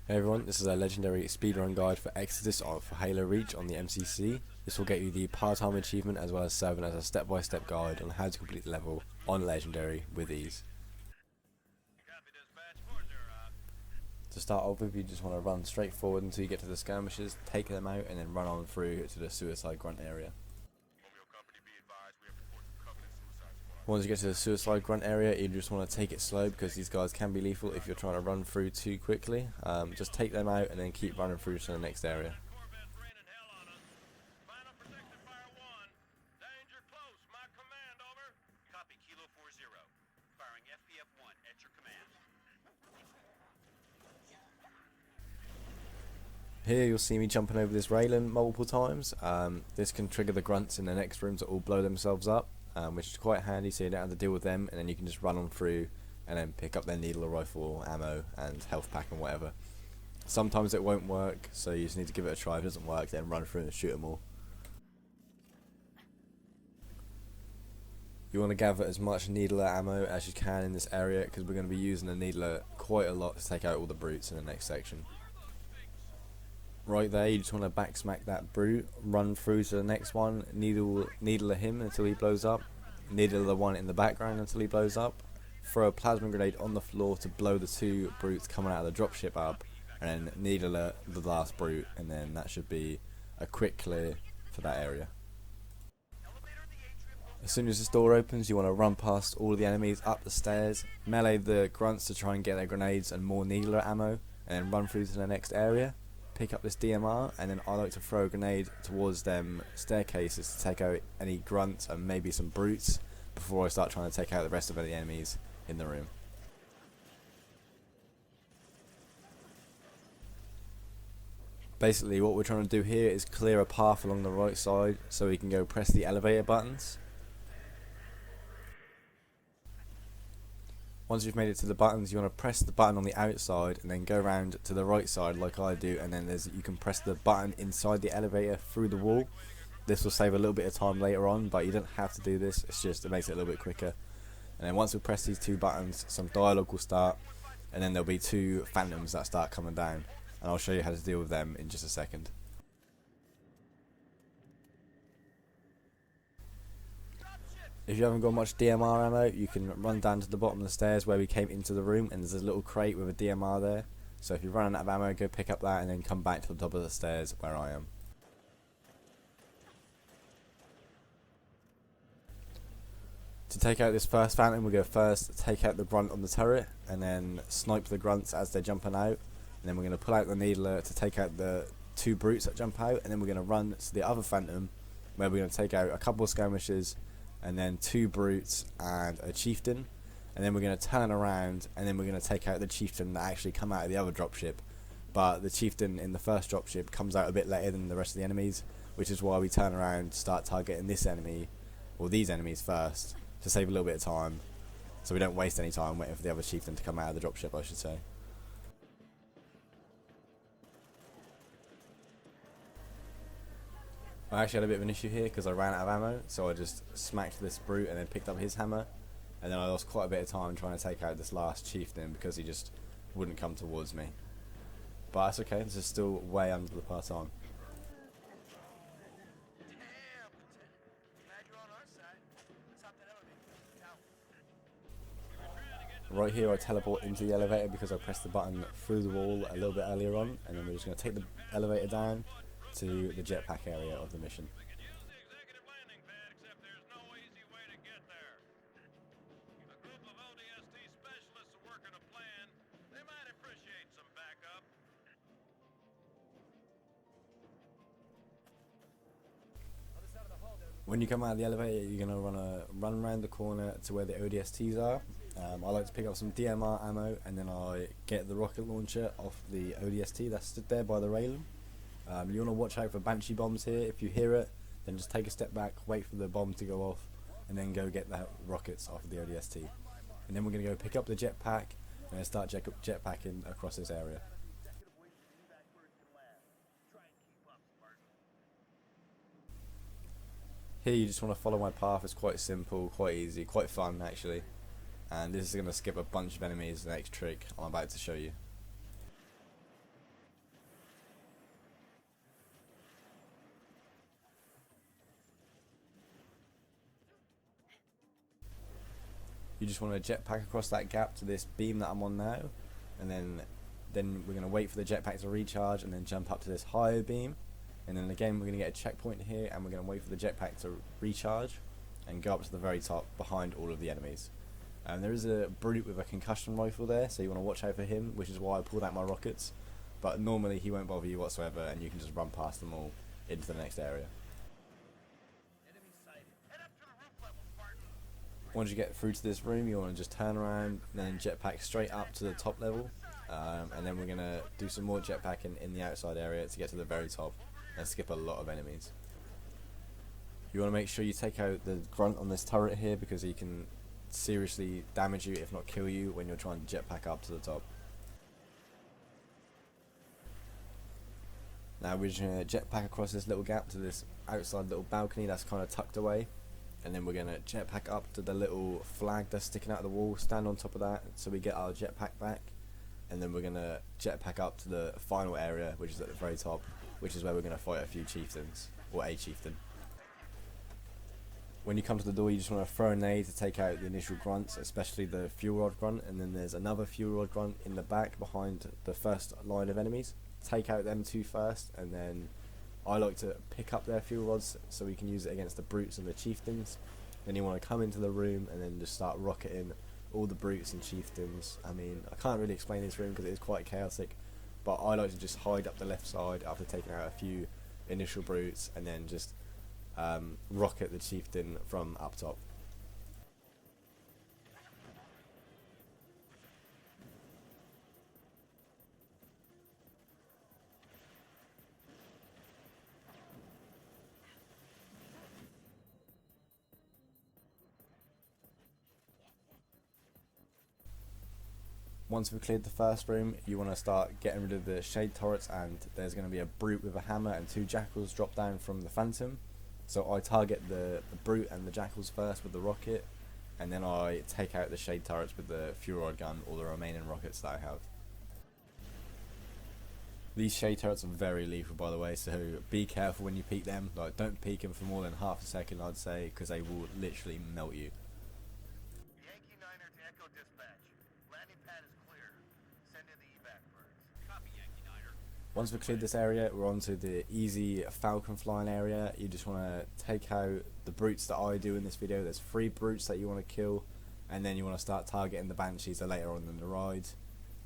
Hey everyone, this is a legendary speedrun guide for Exodus of Halo Reach on the MCC. This will get you the part-time achievement as well as serving as a step-by-step guide on how to complete the level on legendary with ease. To start off with, you just want to run straight forward until you get to the skirmishers, take them out and then run on through to the suicide grunt area. Once you get to the suicide grunt area, you just want to take it slow because these guys can be lethal if you're trying to run through too quickly. Just take them out and then keep running through to the next area. Here you'll see me jumping over this railing multiple times. This can trigger the grunts in the next room to all blow themselves up, which is quite handy so you don't have to deal with them, and then you can just run on through and then pick up their needle or rifle, ammo and health pack and whatever. Sometimes it won't work, so you just need to give it a try. If it doesn't work, then run through and shoot them all. You want to gather as much needler ammo as you can in this area because we're going to be using the needler quite a lot to take out all the brutes in the next section. Right there, you just want to back smack that brute, run through to the next one, needle him until he blows up, needle the one in the background until he blows up, throw a plasma grenade on the floor to blow the two brutes coming out of the dropship up, and then needle the last brute, and then that should be a quick clear for that area. As soon as this door opens, you want to run past all the enemies up the stairs, melee the grunts to try and get their grenades and more needler ammo, and then run through to the next area. Pick up this DMR, and then I like to throw a grenade towards them staircases to take out any grunts and maybe some brutes before I start trying to take out the rest of the enemies in the room. Basically what we're trying to do here is clear a path along the right side so we can go press the elevator buttons. Once you've made it to the buttons, you want to press the button on the outside and then go around to the right side like I do, and then you can press the button inside the elevator through the wall. This will save a little bit of time later on, but you don't have to do this, it makes it a little bit quicker. And then once we press these two buttons, some dialogue will start, and then there'll be two phantoms that start coming down, and I'll show you how to deal with them in just a second. If you haven't got much DMR ammo, you can run down to the bottom of the stairs where we came into the room, and there's a little crate with a DMR there. So if you're running out of ammo, go pick up that and then come back to the top of the stairs where I am. To take out this first phantom, we'll go first take out the grunt on the turret and then snipe the grunts as they're jumping out. And then we're going to pull out the needler to take out the two brutes that jump out, and then we're going to run to the other phantom where we're going to take out a couple of skirmishers and then two brutes and a chieftain, and then we're going to turn around and then we're going to take out the chieftain that actually come out of the other dropship. But the chieftain in the first dropship comes out a bit later than the rest of the enemies, which is why we turn around, start targeting this enemy or these enemies first to save a little bit of time, so we don't waste any time waiting for the other chieftain to come out of the dropship, I should say. I actually had a bit of an issue here because I ran out of ammo, so I just smacked this brute and then picked up his hammer, and then I lost quite a bit of time trying to take out this last chieftain because he just wouldn't come towards me. But that's okay, this is still way under the part-time. Right here I teleport into the elevator because I pressed the button through the wall a little bit earlier on, and then we're just going to take the elevator down to the jetpack area of the mission. When you come out of the elevator, you're going to run around the corner to where the ODSTs are. I like to pick up some DMR ammo, and then I get the rocket launcher off the ODST that's stood there by the railing. You want to watch out for banshee bombs here. If you hear it, then just take a step back, wait for the bomb to go off, and then go get the rockets off of the ODST. And then we're going to go pick up the jetpack and then start jetpacking across this area. Here you just want to follow my path. It's quite simple, quite easy, quite fun actually. And this is going to skip a bunch of enemies, the next trick I'm about to show you. You just want to jetpack across that gap to this beam that I'm on now, and then we're going to wait for the jetpack to recharge and then jump up to this higher beam, and then again we're going to get a checkpoint here and we're going to wait for the jetpack to recharge and go up to the very top behind all of the enemies. There is a brute with a concussion rifle there, so you want to watch out for him, which is why I pulled out my rockets, but normally he won't bother you whatsoever and you can just run past them all into the next area. Once you get through to this room, you want to just turn around and then jetpack straight up to the top level, and then we're going to do some more jetpacking in the outside area to get to the very top and skip a lot of enemies. You want to make sure you take out the grunt on this turret here, because he can seriously damage you, if not kill you, when you're trying to jetpack up to the top. Now we're just going to jetpack across this little gap to this outside little balcony that's kind of tucked away, and then we're going to jetpack up to the little flag that's sticking out of the wall, stand on top of that so we get our jetpack back, and then we're going to jetpack up to the final area, which is at the very top, which is where we're going to fight a few chieftains, or a chieftain. When you come to the door, you just want to throw a nade to take out the initial grunts, especially the fuel rod grunt, and then there's another fuel rod grunt in the back behind the first line of enemies. Take out them two first, and then I like to pick up their fuel rods so we can use it against the brutes and the chieftains. Then you want to come into the room and then just start rocketing all the brutes and chieftains. I mean, I can't really explain this room because it is quite chaotic, but I like to just hide up the left side after taking out a few initial brutes and then just rocket the chieftain from up top. Once we've cleared the first room, you want to start getting rid of the shade turrets, and there's going to be a brute with a hammer and two jackals drop down from the phantom. So I target the brute and the jackals first with the rocket, and then I take out the shade turrets with the fuel rod gun or the remaining rockets that I have. These shade turrets are very lethal, by the way, so be careful when you peek them. Like, don't peek them for more than half a second, I'd say, because they will literally melt you. Yankee 9er to Echo Dispatch. Landing pad is clear. Send in the evac birds. Copy, Yankee 9er. Once we've cleared this area, we're on to the easy falcon flying area. You just want to take out the brutes that I do in this video. There's 3 brutes that you want to kill, and then you want to start targeting the banshees later on in the ride.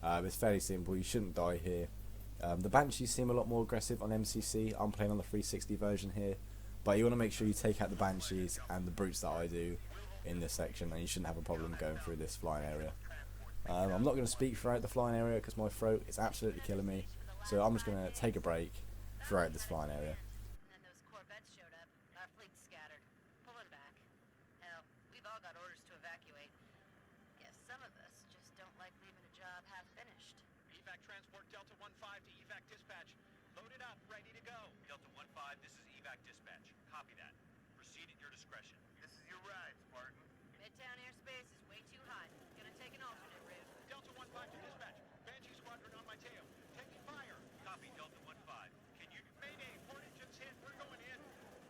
It's fairly simple, you shouldn't die here. The banshees seem a lot more aggressive on MCC. I'm playing on the 360 version here, but you want to make sure you take out the banshees and the brutes that I do in this section, and you shouldn't have a problem going through this flying area. I'm not going to speak throughout the flying area because my throat is absolutely killing me, so I'm just going to take a break throughout this flying area. And then those corvettes showed up. Our fleet's scattered. Pulling back. Hell, we've all got orders to evacuate. Guess some of us just don't like leaving a job half finished. Evac transport Delta 1-5 to evac dispatch. Loaded up, ready to go. Delta 1-5, this is evac dispatch. Copy that. Proceed at your discretion. This is your ride, Spartan. Midtown airspace is way too hot. Gonna take an alternate route. Delta 1-5 to dispatch. Banshee squadron on my tail. Taking fire. Copy, Delta 1-5. Can you... Mayday, Hornet just hit. We're going in.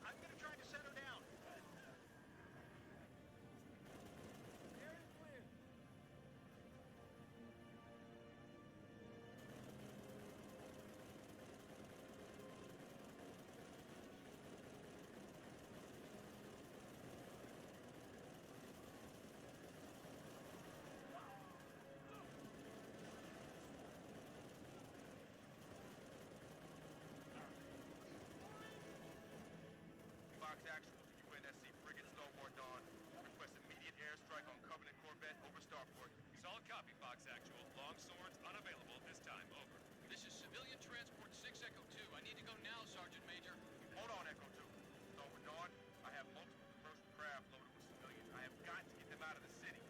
I'm gonna try to set her down. Air is clear. Fox Actual to UNSC frigate Stalwart Dawn. Request immediate airstrike on Covenant Corvette over starport. Solid copy, Fox Actual. Long swords unavailable at this time. Over. This is civilian transport 6 Echo 2. I need to go now, Sergeant Major. Hold on, Echo 2. Stalwart Dawn, I have multiple commercial craft loaded with civilians. I have got to get them out of the city.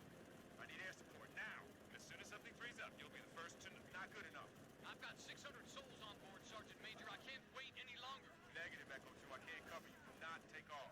I need air support now. As soon as something frees up, you'll be the first to know. Not good enough. I've got 600 souls on board, Sergeant Major. I can't wait any longer. Negative, Echo 2. I can't cover you. Do not take off.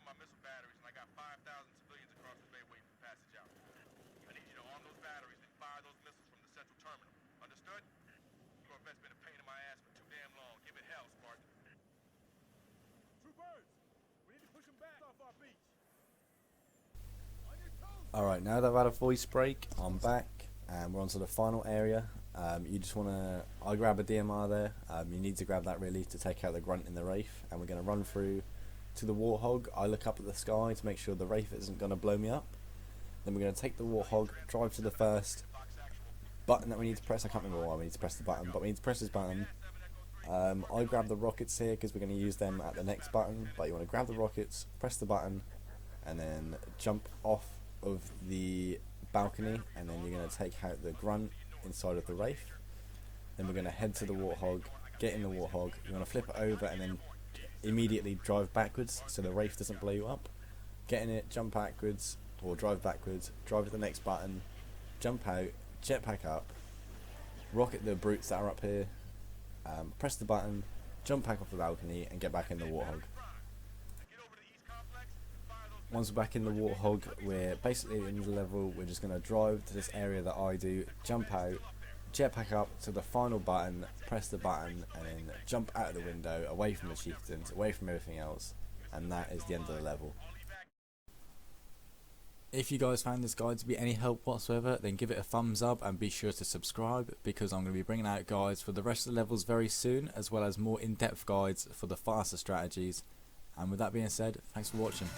my missile batteries, and I got 5,000 civilians across the bay waiting for passage out. I need you to arm those batteries and fire those missiles from the central terminal. Understood? Corvette's been a pain in my ass for too damn long. Give it hell, Spartan. Troopers, we need to push them back off our beach. Alright, now that I've had a voice break, I'm back and we're on to the final area. You just want to, I grab a DMR there, you need to grab that really to take out the grunt in the Wraith, and we're going to run through to the Warthog. I look up at the sky to make sure the Wraith isn't going to blow me up. Then we're going to take the Warthog, drive to the first button that we need to press. I can't remember why we need to press the button, but we need to press this button. I grab the rockets here because we're going to use them at the next button, but you want to grab the rockets, press the button, and then jump off of the balcony, and then you're going to take out the grunt inside of the Wraith. Then we're going to head to the Warthog, get in the Warthog, you want to flip it over and then immediately drive backwards so the Wraith doesn't blow you up. Get in it, jump backwards, or drive backwards, drive to the next button, jump out, jetpack up, rocket the brutes that are up here, press the button, jump back off the balcony and get back in the Warthog. Once we're back in the Warthog, we're basically in the level. We're just going to drive to this area that I do, jump out, jetpack up to the final button, press the button, and then jump out of the window, away from the chieftains, away from everything else, and that is the end of the level. If you guys found this guide to be any help whatsoever, then give it a thumbs up and be sure to subscribe, because I'm going to be bringing out guides for the rest of the levels very soon, as well as more in-depth guides for the faster strategies. And with that being said, thanks for watching.